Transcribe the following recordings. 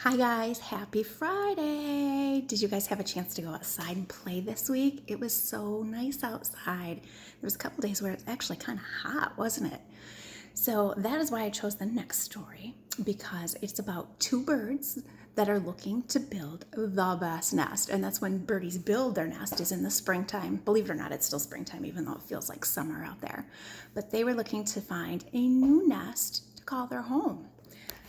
Hi guys, happy Friday! Did you guys have a chance to go outside and play this week? It was so nice outside. There was a couple days where it was actually kind of hot, wasn't it? So that is why I chose the next story, because it's about two birds that are looking to build the best nest. And that's when birdies build their nest, is in the springtime. Believe it or not, it's still springtime, even though it feels like summer out there. But they were looking to find a new nest to call their home.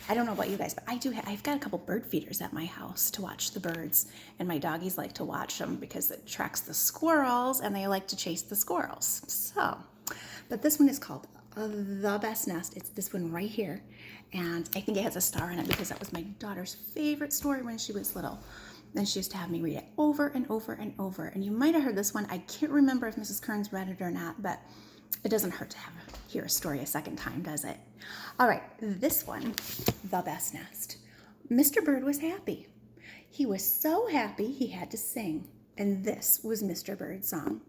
I don't know about you guys, but I've got a couple bird feeders at my house to watch the birds, and my doggies like to watch them because it attracts the squirrels, and they like to chase the squirrels. But this one is called The Best Nest. It's this one right here, and I think it has a star on it because that was my daughter's favorite story when she was little. And she used to have me read it over and over and over. And you might have heard this one. I can't remember if Mrs. Kearns read it or not, but it doesn't hurt to hear a story a second time, does it? All right, this one, The Best Nest. Mr. Bird was happy. He was so happy he had to sing, and this was Mr. Bird's song.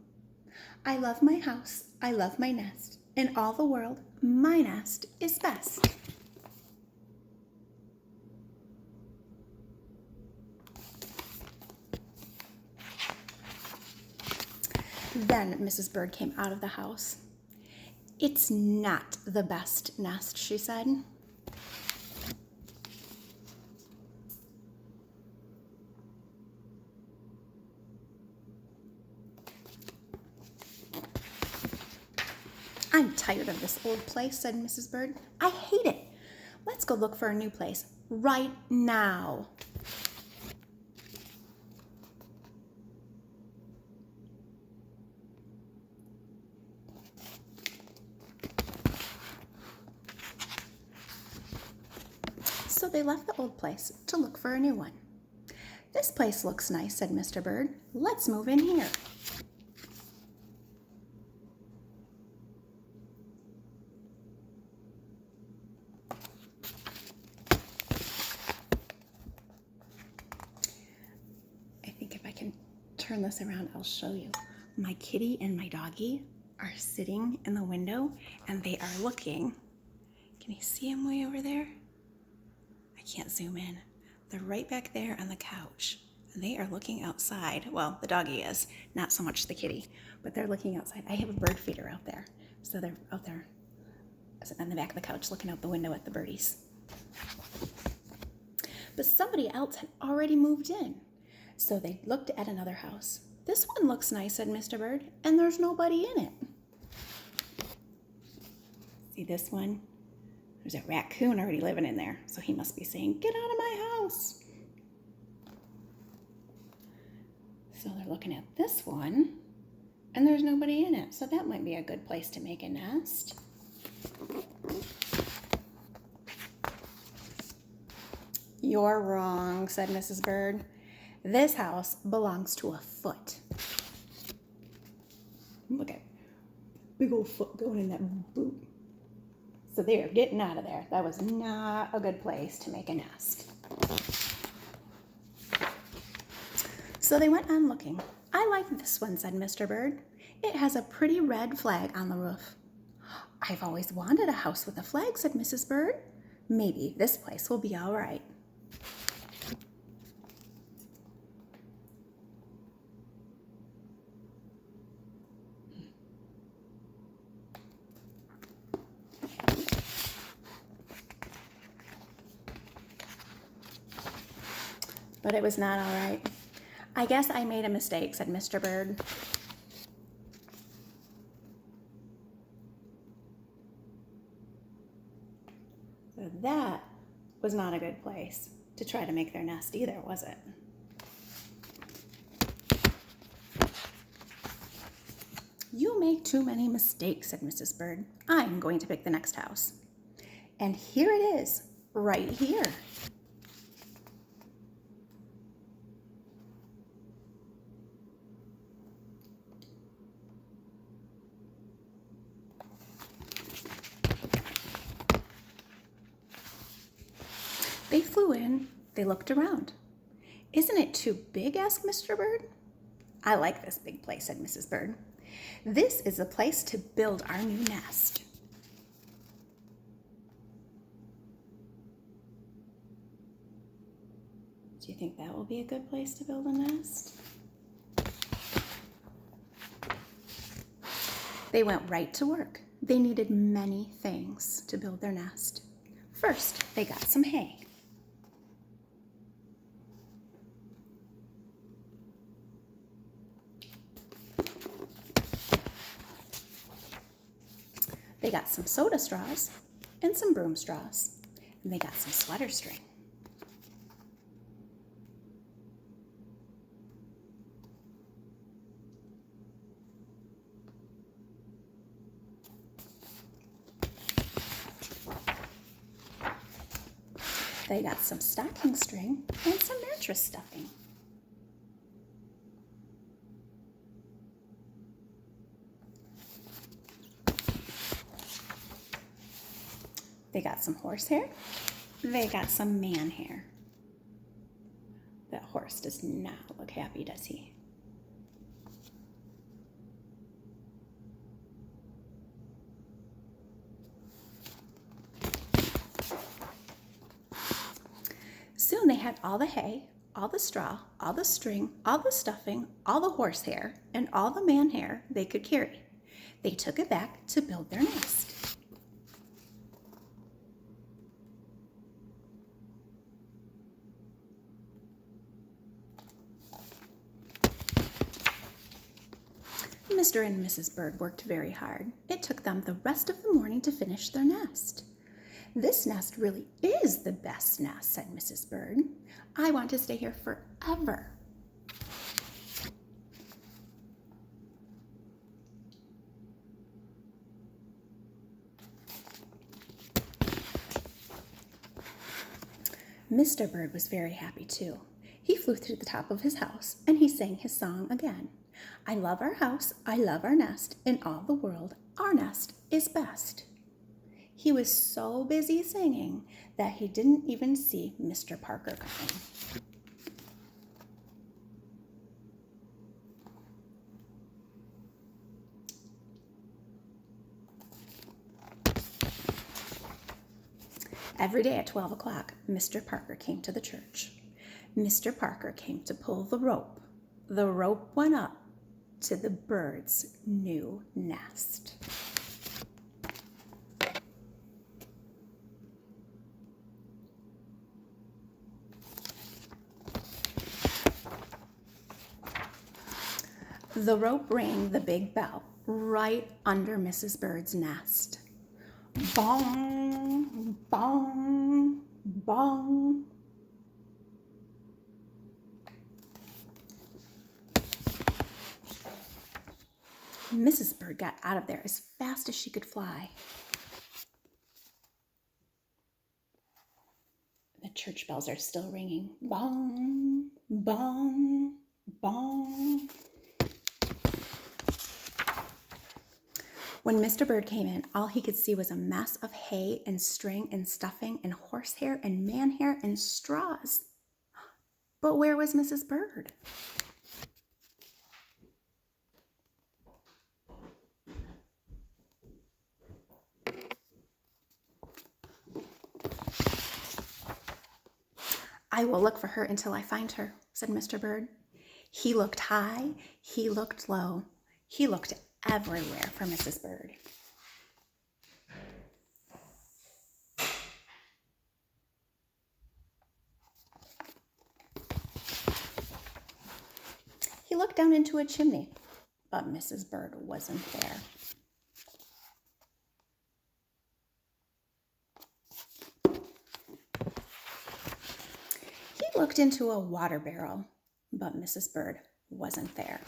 I love my house, I love my nest. In all the world, my nest is best. Then Mrs. Bird came out of the house. It's not the best nest, she said. I'm tired of this old place, said Mrs. Bird. I hate it. Let's go look for a new place right now. So they left the old place to look for a new one. This place looks nice, said Mr. Bird. Let's move in here. I think if I can turn this around, I'll show you. My kitty and my doggie are sitting in the window, and they are looking. Can you see them way over there? I can't zoom in. They're right back there on the couch. They are looking outside. Well, the doggie is, not so much the kitty, but they're looking outside. I have a bird feeder out there. So they're out there on the back of the couch looking out the window at the birdies. But somebody else had already moved in. So they looked at another house. This one looks nice, said Mr. Bird, and there's nobody in it. See this one? There's a raccoon already living in there, so he must be saying, get out of my house. So they're looking at this one, and there's nobody in it, so that might be a good place to make a nest. You're wrong, said Mrs. Bird. This house belongs to a foot. Look at big old foot going in that boot. So they are getting out of there. That was not a good place to make a nest. So they went on looking. I like this one, said Mr. Bird. It has a pretty red flag on the roof. I've always wanted a house with a flag, said Mrs. Bird. Maybe this place will be all right. But it was not all right. I guess I made a mistake, said Mr. Bird. So that was not a good place to try to make their nest either, was it? You make too many mistakes, said Mrs. Bird. I'm going to pick the next house. And here it is, right here. They flew in. They looked around. Isn't it too big? Asked Mr. Bird. I like this big place, said Mrs. Bird. This is the place to build our new nest. Do you think that will be a good place to build a nest? They went right to work. They needed many things to build their nest. First, they got some hay. They got some soda straws and some broom straws. And they got some sweater string. They got some stocking string and some mattress stuffing. They got some horsehair. They got some man hair. That horse does not look happy, does he? Soon they had all the hay, all the straw, all the string, all the stuffing, all the horsehair, and all the man hair they could carry. They took it back to build their nest. Mr. and Mrs. Bird worked very hard. It took them the rest of the morning to finish their nest. "This nest really is the best nest," said Mrs. Bird. "I want to stay here forever." Mr. Bird was very happy too. He flew to the top of his house and he sang his song again. "I love our house, I love our nest, in all the world, our nest is best." He was so busy singing that he didn't even see Mr. Parker coming. Every day at 12 o'clock, Mr. Parker came to the church. Mr. Parker came to pull the rope. The rope went up to the bird's new nest. The rope rang the big bell right under Mrs. Bird's nest. Bong, bong, bong. Mrs. Bird got out of there as fast as she could fly. The church bells are still ringing. Bong, bong, bong. When Mr. Bird came in, all he could see was a mess of hay and string and stuffing and horsehair and man hair and straws. But where was Mrs. Bird? "I will look for her until I find her," said Mr. Bird. He looked high, he looked low, he looked everywhere for Mrs. Bird. He looked down into a chimney, but Mrs. Bird wasn't there. He looked into a water barrel, but Mrs. Bird wasn't there.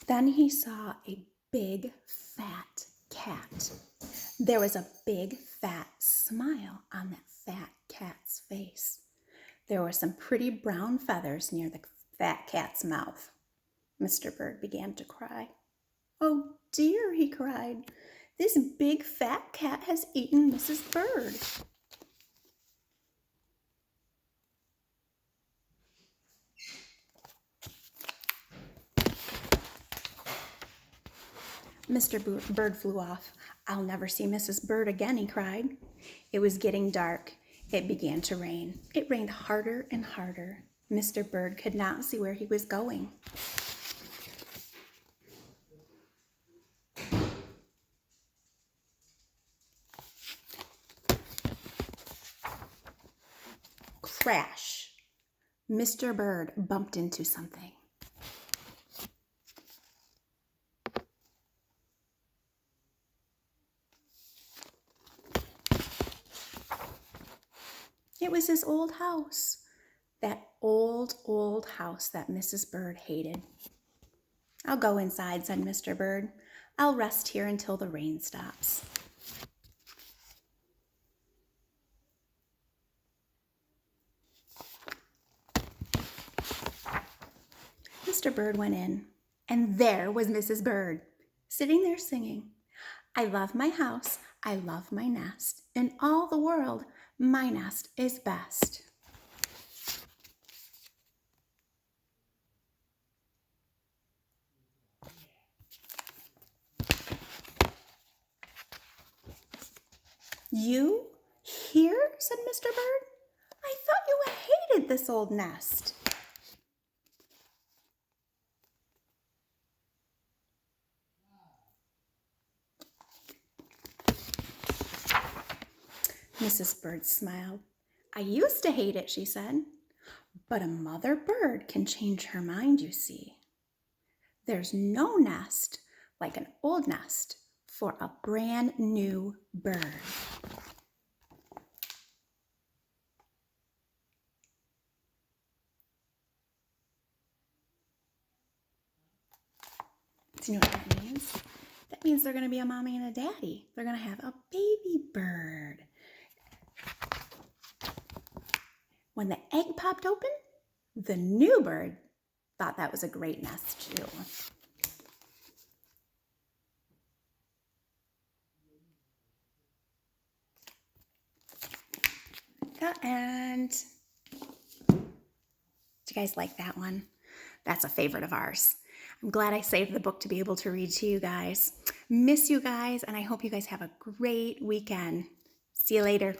Then he saw a big, fat cat. There was a big, fat smile on that fat cat's face. There were some pretty brown feathers near the fat cat's mouth. Mr. Bird began to cry. "Oh dear," he cried. "This big, fat cat has eaten Mrs. Bird." Mr. Bird flew off. "I'll never see Mrs. Bird again," he cried. It was getting dark. It began to rain. It rained harder and harder. Mr. Bird could not see where he was going. Crash! Mr. Bird bumped into something. It was his old house. That old house that Mrs. Bird hated. "I'll go inside," said Mr. Bird. "I'll rest here until the rain stops." Mr. Bird went in, and there was Mrs. Bird, sitting there singing, "I love my house, I love my nest. In all the world, my nest is best." "You here?" said Mr. Bird. "I thought you hated this old nest." Mrs. Bird smiled. "I used to hate it," she said. "But a mother bird can change her mind, you see. There's no nest like an old nest for a brand new bird." Do you know what that means? That means they're going to be a mommy and a daddy. They're going to have a baby bird. When the egg popped open, the new bird thought that was a great nest too. The end. Did you guys like that one? That's a favorite of ours. I'm glad I saved the book to be able to read to you guys. Miss you guys, and I hope you guys have a great weekend. See you later.